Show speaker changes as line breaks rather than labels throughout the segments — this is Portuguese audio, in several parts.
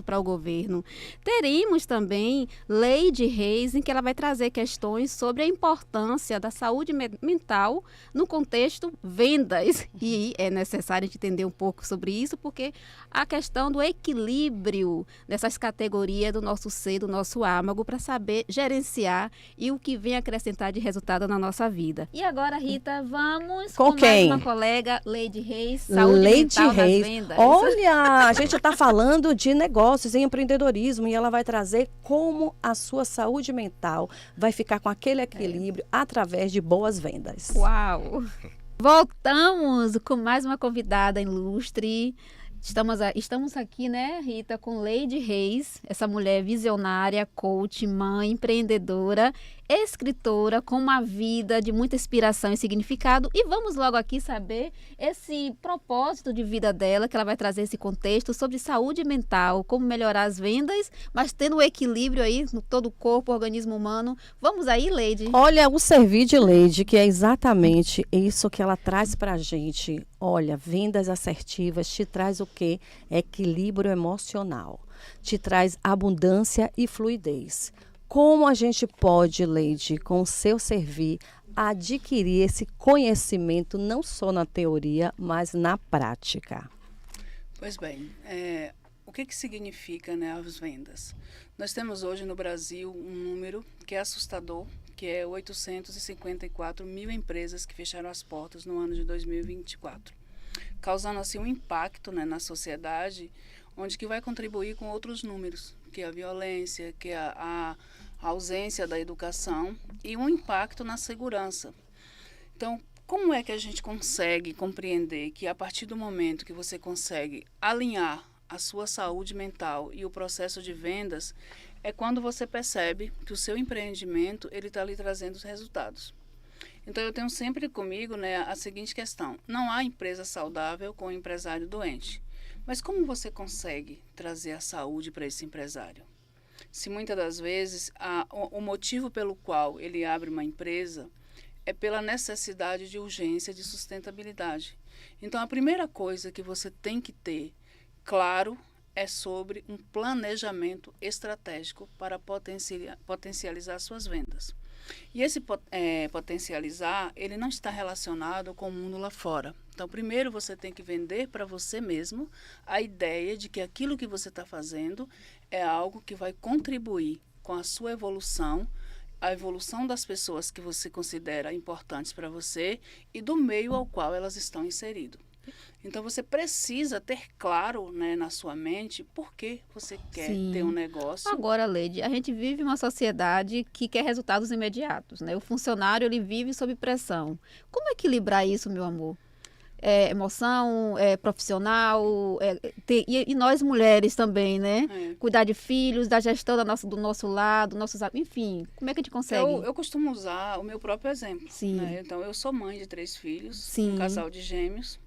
para o governo. Teremos também Lei de Reis, em que ela vai trazer questões sobre a importância da saúde mental no contexto vendas. E é necessário a gente entender um pouco sobre isso, porque a questão do equilíbrio dessas categorias do nosso ser, do nosso âmago, para saber gerenciar e o que vem acrescentar de resultado na nossa vida. E agora, Rita, vamos
Com quem?
mais uma colega, Leide Reis, saúde
Leide
mental nas
Reis.
vendas.
Olha, a gente está falando de negócios e empreendedorismo e ela vai trazer como a sua saúde mental vai ficar com aquele equilíbrio através de boas vendas.
Uau! Voltamos com mais uma convidada ilustre. Estamos aqui, né, Rita, com Leide Reis, essa mulher visionária, coach, mãe, empreendedora, escritora, com uma vida de muita inspiração e significado. E vamos logo aqui saber esse propósito de vida dela, que ela vai trazer esse contexto sobre saúde mental, como melhorar as vendas, mas tendo um equilíbrio aí no todo o corpo, organismo humano. Vamos aí, Leide?
Olha, o Servir de Leide, que é exatamente isso que ela traz para a gente. Olha, vendas assertivas te traz o quê? Equilíbrio emocional. Te traz abundância e fluidez. Como a gente pode, Leide, com o seu servir, adquirir esse conhecimento não só na teoria, mas na prática?
Pois bem, o que significa, né, as vendas? Nós temos hoje no Brasil um número que é assustador, que é 854 mil empresas que fecharam as portas no ano de 2024, causando assim um impacto, né, na sociedade, onde que vai contribuir com outros números, que é a violência, que é a ausência da educação e um impacto na segurança. Então, como é que a gente consegue compreender que a partir do momento que você consegue alinhar a sua saúde mental e o processo de vendas, é quando você percebe que o seu empreendimento ele está lhe trazendo os resultados. Então, eu tenho sempre comigo, né, a seguinte questão: não há empresa saudável com um empresário doente. Mas como você consegue trazer a saúde para esse empresário? Se muitas das vezes o motivo pelo qual ele abre uma empresa é pela necessidade de urgência, de sustentabilidade. Então, a primeira coisa que você tem que ter claro é sobre um planejamento estratégico para potencializar suas vendas. E esse potencializar, ele não está relacionado com o mundo lá fora. Então, primeiro você tem que vender para você mesmo a ideia de que aquilo que você está fazendo é algo que vai contribuir com a sua evolução, a evolução das pessoas que você considera importantes para você e do meio ao qual elas estão inseridas. Então, você precisa ter claro, né, na sua mente por que você quer ter um negócio.
Agora, Leide, a gente vive uma sociedade que quer resultados imediatos, né? O funcionário, ele vive sob pressão. Como equilibrar isso, meu amor? Emoção, profissional, e nós mulheres também, né? Cuidar de filhos, da gestão do nosso lado, enfim, como é que a gente consegue?
Eu costumo usar o meu próprio exemplo.
Sim.
Né? Então, eu sou mãe de 3 filhos,
Sim.
Um casal de gêmeos,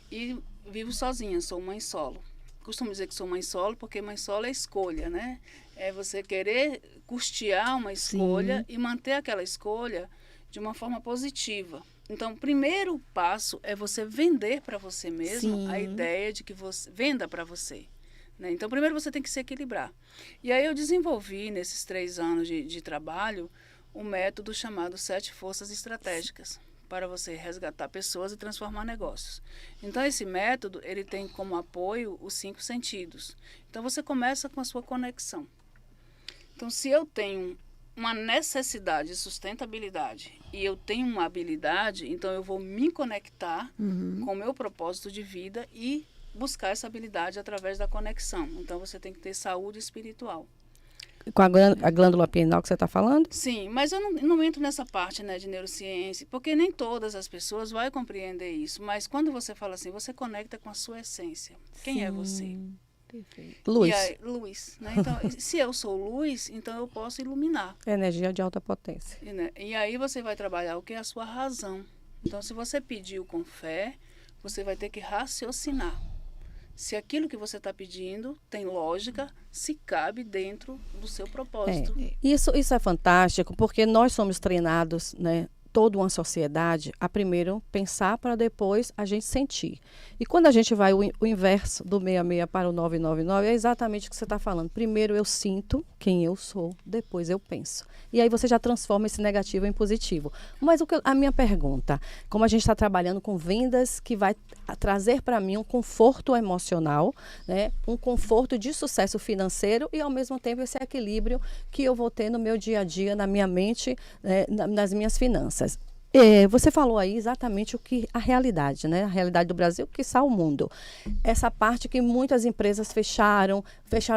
e vivo sozinha, sou mãe solo. Costumo dizer que sou mãe solo, porque mãe solo é escolha, né? É você querer custear uma escolha. Sim. E manter aquela escolha de uma forma positiva. Então, o primeiro passo é você vender para você mesmo. Sim. A ideia de que você venda para você. Né? Então, primeiro você tem que se equilibrar. E aí eu desenvolvi, nesses 3 anos de trabalho, um método chamado 7 Forças Estratégicas, para você resgatar pessoas e transformar negócios. Então, esse método, ele tem como apoio os 5 sentidos. Então, você começa com a sua conexão. Então, se eu tenho uma necessidade de sustentabilidade e eu tenho uma habilidade, então eu vou me conectar com o meu propósito de vida e buscar essa habilidade através da conexão. Então, você tem que ter saúde espiritual.
Com a glândula pineal que você está falando?
Sim, mas eu não entro nessa parte, né, de neurociência, porque nem todas as pessoas vão compreender isso. Mas quando você fala assim, você conecta com a sua essência. Quem
Sim.
É você?
Perfeito.
Luz.
Luz, né? Então, se eu sou luz, então eu posso iluminar.
Energia de alta potência.
E aí você vai trabalhar o que é a sua razão. Então, se você pediu com fé, você vai ter que raciocinar. Se aquilo que você está pedindo tem lógica, se cabe dentro do seu propósito.
Isso é fantástico, porque nós somos treinados, né? toda uma sociedade a primeiro pensar para depois a gente sentir. E quando a gente vai o inverso do 66 para o 999, é exatamente o que você está falando. Primeiro eu sinto quem eu sou, depois eu penso. E aí você já transforma esse negativo em positivo. Mas a minha pergunta, como a gente está trabalhando com vendas que vai trazer para mim um conforto emocional, né, um conforto de sucesso financeiro e ao mesmo tempo esse equilíbrio que eu vou ter no meu dia a dia, na minha mente, nas minhas finanças. Você falou aí exatamente o que a realidade, né? A realidade do Brasil, quiçá o mundo. Essa parte que muitas empresas fecharam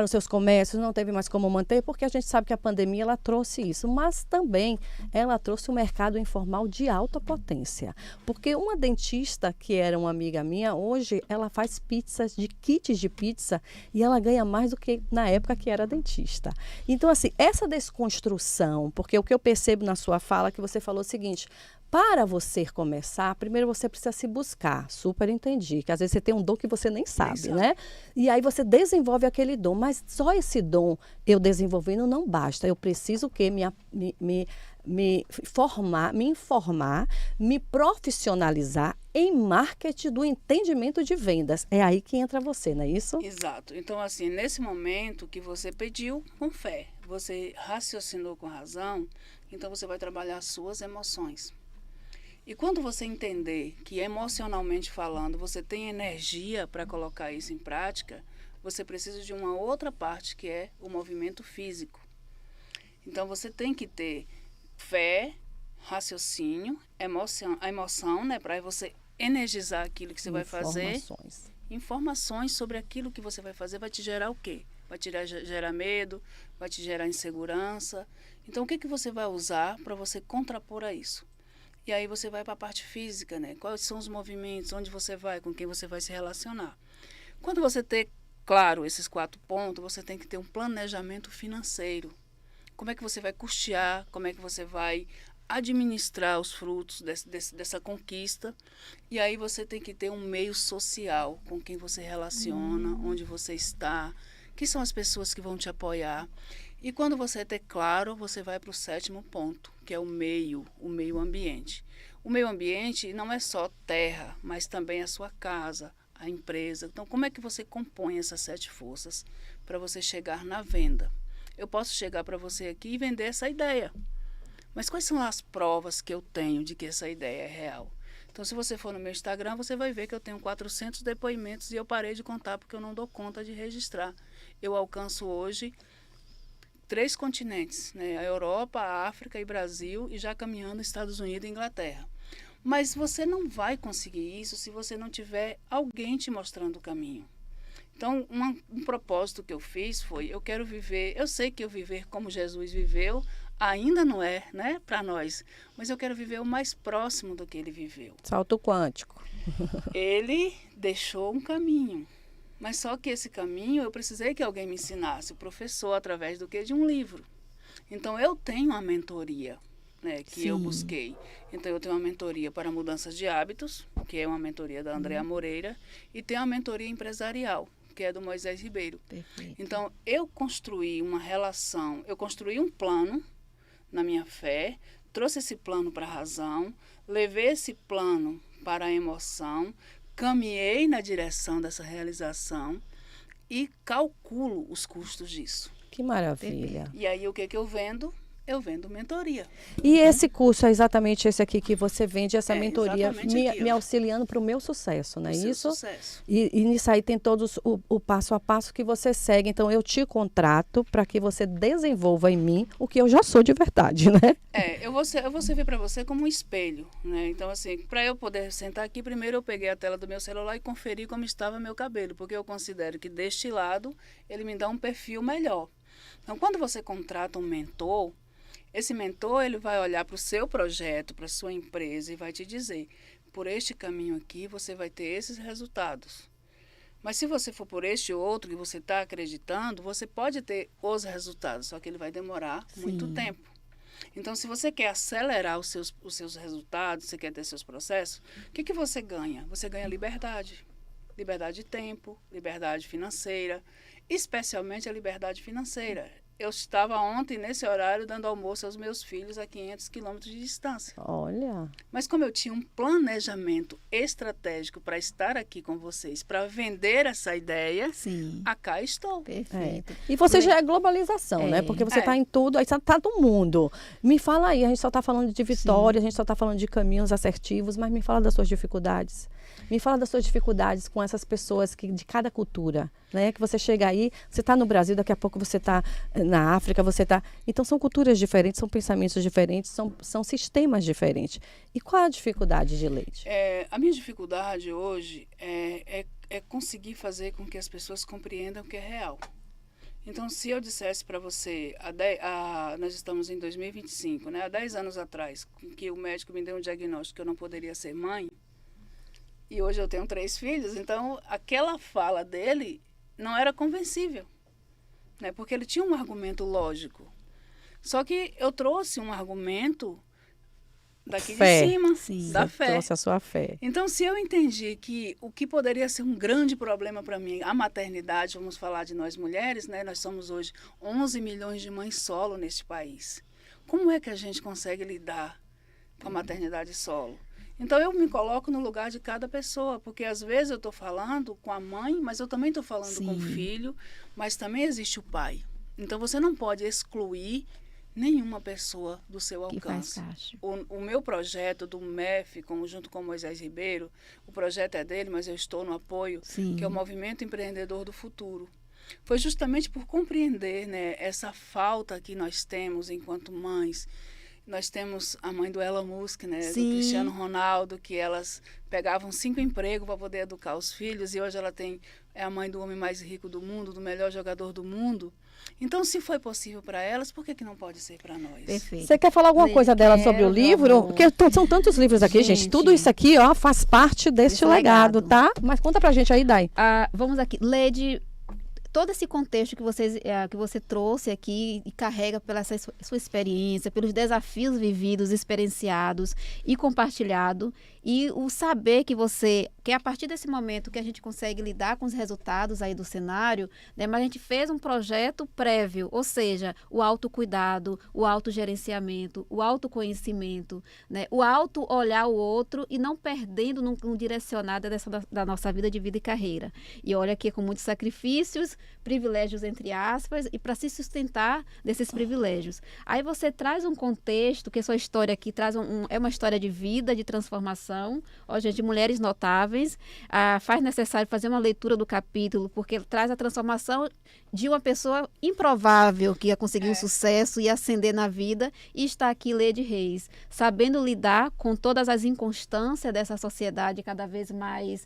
seus comércios, não teve mais como manter, porque a gente sabe que a pandemia ela trouxe isso, mas também ela trouxe um mercado informal de alta potência. Porque uma dentista que era uma amiga minha, hoje ela faz pizzas, kits de pizza, e ela ganha mais do que na época que era dentista. Então, assim, essa desconstrução, porque o que eu percebo na sua fala é que você falou o seguinte: para você começar, primeiro você precisa se buscar. Super entendi, que às vezes você tem um dom que você nem sabe, né? E aí você desenvolve aquele dom, mas só esse dom eu desenvolvendo não basta. Eu preciso o quê? Me informar, me profissionalizar em marketing do entendimento de vendas. É aí que entra você, não é isso?
Exato. Então, assim, nesse momento que você pediu com fé, você raciocinou com razão, então você vai trabalhar as suas emoções. E quando você entender que emocionalmente falando você tem energia para colocar isso em prática, você precisa de uma outra parte que é o movimento físico. Então você tem que ter fé, raciocínio, a emoção, né, para você energizar aquilo que você vai fazer. Informações sobre aquilo que você vai fazer vai te gerar o quê? Vai te gerar medo, vai te gerar insegurança. Então o que você vai usar para você contrapor a isso? E aí você vai para a parte física, né? Quais são os movimentos, onde você vai, com quem você vai se relacionar. Quando você ter claro esses 4 pontos, você tem que ter um planejamento financeiro. Como é que você vai custear, como é que você vai administrar os frutos dessa conquista. E aí você tem que ter um meio social com quem você relaciona, onde você está, quem são as pessoas que vão te apoiar. E quando você ter claro, você vai para o 7º ponto, que é o meio ambiente. O meio ambiente não é só terra, mas também a sua casa, a empresa. Então, como é que você compõe essas 7 forças para você chegar na venda? Eu posso chegar para você aqui e vender essa ideia. Mas quais são as provas que eu tenho de que essa ideia é real? Então, se você for no meu Instagram, você vai ver que eu tenho 400 depoimentos e eu parei de contar porque eu não dou conta de registrar. Eu alcanço hoje 3 continentes, né? A Europa, a África e Brasil, e já caminhando Estados Unidos e Inglaterra. Mas você não vai conseguir isso se você não tiver alguém te mostrando o caminho. Então, um propósito que eu fiz foi, eu quero viver, eu sei que eu viver como Jesus viveu, ainda não é, né, para nós, mas eu quero viver o mais próximo do que ele viveu.
Salto quântico.
Ele deixou um caminho. Mas só que esse caminho eu precisei que alguém me ensinasse, o professor, através do quê? De um livro. Então, eu tenho uma mentoria, né, que eu busquei. Então, eu tenho uma mentoria para mudanças de hábitos, que é uma mentoria da Andréa Moreira, e tenho uma mentoria empresarial, que é do Moisés Ribeiro.
Perfeito.
Então, eu construí uma relação, eu construí um plano na minha fé, trouxe esse plano para a razão, levei esse plano para a emoção, caminhei na direção dessa realização e calculo os custos disso.
Que maravilha.
E aí, o que eu vendo? Eu vendo mentoria.
E esse curso é exatamente esse aqui que você vende, essa mentoria,
aqui,
me auxiliando para o meu sucesso, não é isso?
Sucesso.
E nisso aí tem todos o passo a passo que você segue. Então, eu te contrato para que você desenvolva em mim o que eu já sou de verdade, né?
Eu vou servir para você como um espelho, né? Então, assim, para eu poder sentar aqui, primeiro eu peguei a tela do meu celular e conferi como estava meu cabelo, porque eu considero que deste lado ele me dá um perfil melhor. Então, quando você contrata um mentor, esse mentor ele vai olhar para o seu projeto, para a sua empresa e vai te dizer, por este caminho aqui você vai ter esses resultados. Mas se você for por este outro que você está acreditando, você pode ter os resultados, só que ele vai demorar muito tempo. Então, se você quer acelerar os seus resultados, você quer ter seus processos, o que você ganha? Você ganha liberdade. Liberdade de tempo, liberdade financeira, especialmente a liberdade financeira. eu estava ontem, nesse horário, dando almoço aos meus filhos a 500 quilômetros de distância.
Olha.
Mas como eu tinha um planejamento estratégico para estar aqui com vocês, para vender essa ideia,
Sim.
cá estou.
Perfeito.
E você já é globalização, né? Porque você está em tudo, aí está no mundo. Me fala aí, a gente só está falando de vitória, a gente só está falando de caminhos assertivos, mas me fala das suas dificuldades. Me fala das suas dificuldades com essas pessoas de cada cultura, né? Que você chega aí, você está no Brasil, daqui a pouco você está na África, você está... Então, são culturas diferentes, são pensamentos diferentes, são sistemas diferentes. E qual a dificuldade de Leide?
A minha dificuldade hoje é conseguir fazer com que as pessoas compreendam o que é real. Então, se eu dissesse para você, nós estamos em 2025, né? Há 10 anos atrás, que o médico me deu um diagnóstico que eu não poderia ser mãe, e hoje eu tenho 3 filhos, então aquela fala dele não era convencível, né? Porque ele tinha um argumento lógico. Só que eu trouxe um argumento daqui
fé.
De cima,
Sim.
da
Você
fé.
trouxe a sua fé.
Então, se eu entendi que o que poderia ser um grande problema para mim, a maternidade, vamos falar de nós mulheres, né? Nós somos hoje 11 milhões de mães solo neste país. Como é que a gente consegue lidar com a maternidade solo? Então, eu me coloco no lugar de cada pessoa, porque às vezes eu estou falando com a mãe, mas eu também estou falando com o filho, mas também existe o pai. Então, você não pode excluir nenhuma pessoa do seu alcance. O meu projeto do MEF, junto com Moisés Ribeiro, o projeto é dele, mas eu estou no apoio, que é o Movimento Empreendedor do Futuro. Foi justamente por compreender, né, essa falta que nós temos enquanto mães. Nós temos a mãe do Elon Musk, né, do Cristiano Ronaldo, que elas pegavam 5 empregos para poder educar os filhos, e hoje ela é a mãe do homem mais rico do mundo, do melhor jogador do mundo. Então, se foi possível para elas, por que não pode ser para nós?
Perfeito.
Você quer falar alguma coisa dela sobre o livro? Porque são tantos livros aqui, gente. Tudo isso aqui, ó, faz parte deste legado, tá? Mas conta pra gente aí, Dai.
Vamos aqui. Leide, todo esse contexto que você trouxe aqui e carrega pela sua experiência, pelos desafios vividos, experienciados e compartilhado, e o saber que a partir desse momento que a gente consegue lidar com os resultados aí do cenário, né, mas a gente fez um projeto prévio, ou seja, o autocuidado, o autogerenciamento, o autoconhecimento, né, o auto-olhar o outro e não perdendo num direcionado da nossa vida de vida e carreira. E olha aqui, com muitos sacrifícios, privilégios entre aspas, e para se sustentar desses privilégios. Aí você traz um contexto, que sua história aqui é uma história de vida, de transformação, de mulheres notáveis, faz necessário fazer uma leitura do capítulo, porque traz a transformação de uma pessoa improvável que ia conseguir um sucesso e ascender na vida, e está aqui Leide Reis, sabendo lidar com todas as inconstâncias dessa sociedade cada vez mais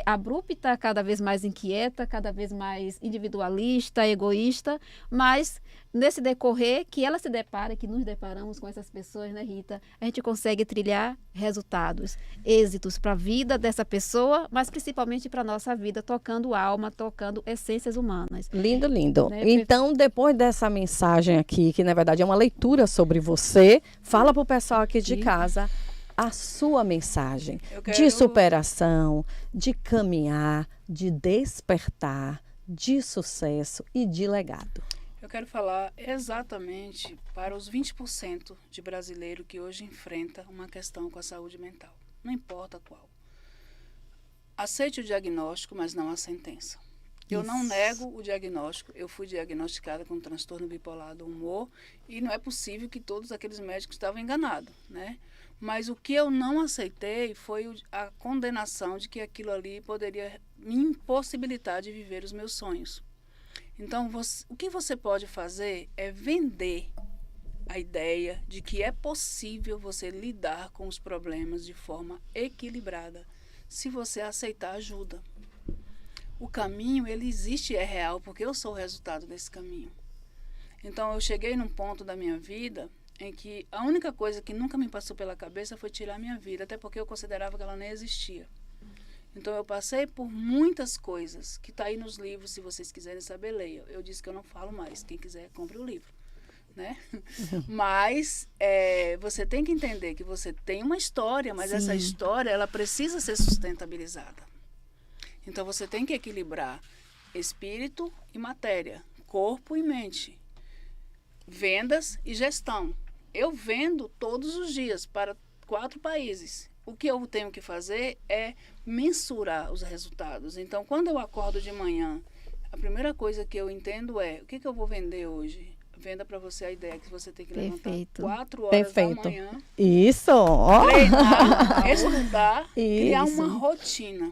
abrupta, cada vez mais inquieta, cada vez mais individualista, egoísta, mas nesse decorrer que ela se depara, que nos deparamos com essas pessoas, né, Rita, a gente consegue trilhar resultados, êxitos para a vida dessa pessoa, mas principalmente para a nossa vida, tocando alma, tocando essências humanas.
Lindo, lindo. Né? Então, depois dessa mensagem aqui, que na verdade é uma leitura sobre você, fala para o pessoal aqui de casa a sua mensagem de superação, de caminhar, de despertar, de sucesso e de legado.
Eu quero falar exatamente para os 20% de brasileiro que hoje enfrenta uma questão com a saúde mental. Não importa qual. Aceite o diagnóstico, mas não a sentença. Eu não nego o diagnóstico. Eu fui diagnosticada com transtorno bipolar do humor e não é possível que todos aqueles médicos estavam enganados, né? Mas o que eu não aceitei foi a condenação de que aquilo ali poderia me impossibilitar de viver os meus sonhos. Então, o que você pode fazer é vender a ideia de que é possível você lidar com os problemas de forma equilibrada, se você aceitar ajuda. O caminho, ele existe e é real, porque eu sou o resultado desse caminho. Então, eu cheguei num ponto da minha vida em que a única coisa que nunca me passou pela cabeça foi tirar a minha vida, até porque eu considerava que ela nem existia. Então, eu passei por muitas coisas, que está aí nos livros, se vocês quiserem saber, leiam. Eu disse que eu não falo mais, quem quiser, compre o livro, né? Mas você tem que entender que você tem uma história, mas essa história, ela precisa ser sustentabilizada. Então, você tem que equilibrar espírito e matéria, corpo e mente. vendas e gestão. Eu vendo todos os dias para 4 países. O que eu tenho que fazer é mensurar os resultados. Então, quando eu acordo de manhã, a primeira coisa que eu entendo é o que eu vou vender hoje. Venda para você a ideia que você tem que levantar 4 horas da manhã.
Isso! Ó.
Treinar, estudar, criar
Isso.
uma rotina.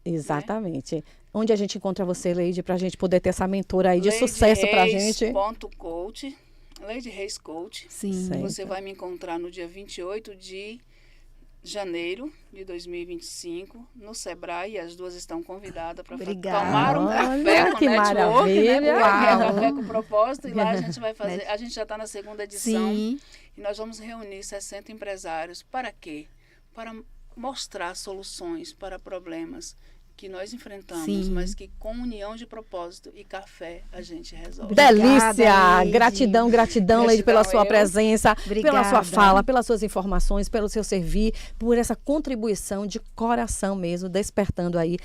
Exatamente. Onde a gente encontra você, Leide, para a gente poder ter essa mentora aí de sucesso para a gente?
Coach, Leide Reis Coach.
Sim.
Certo.
Você vai me encontrar no dia 28 de janeiro de 2025, no Sebrae. As duas estão convidadas para
Obrigada.
tomar um café
Olha,
com
que
network,
maravilha.
né? Porque é
Uau.
café com propósito. E lá a gente vai fazer. A gente já está na segunda edição.
Sim.
E nós vamos reunir 60 empresários. Para quê? Para mostrar soluções para problemas que nós enfrentamos,
Sim.
mas que com união de propósito e café a gente resolve.
Obrigada,
Delícia!
Leide.
Gratidão, Leide, pela
Gratidão,
sua
eu.
presença, pela sua
Obrigada.
fala, pelas suas informações, pelo seu servir, por essa contribuição de coração mesmo, despertando aí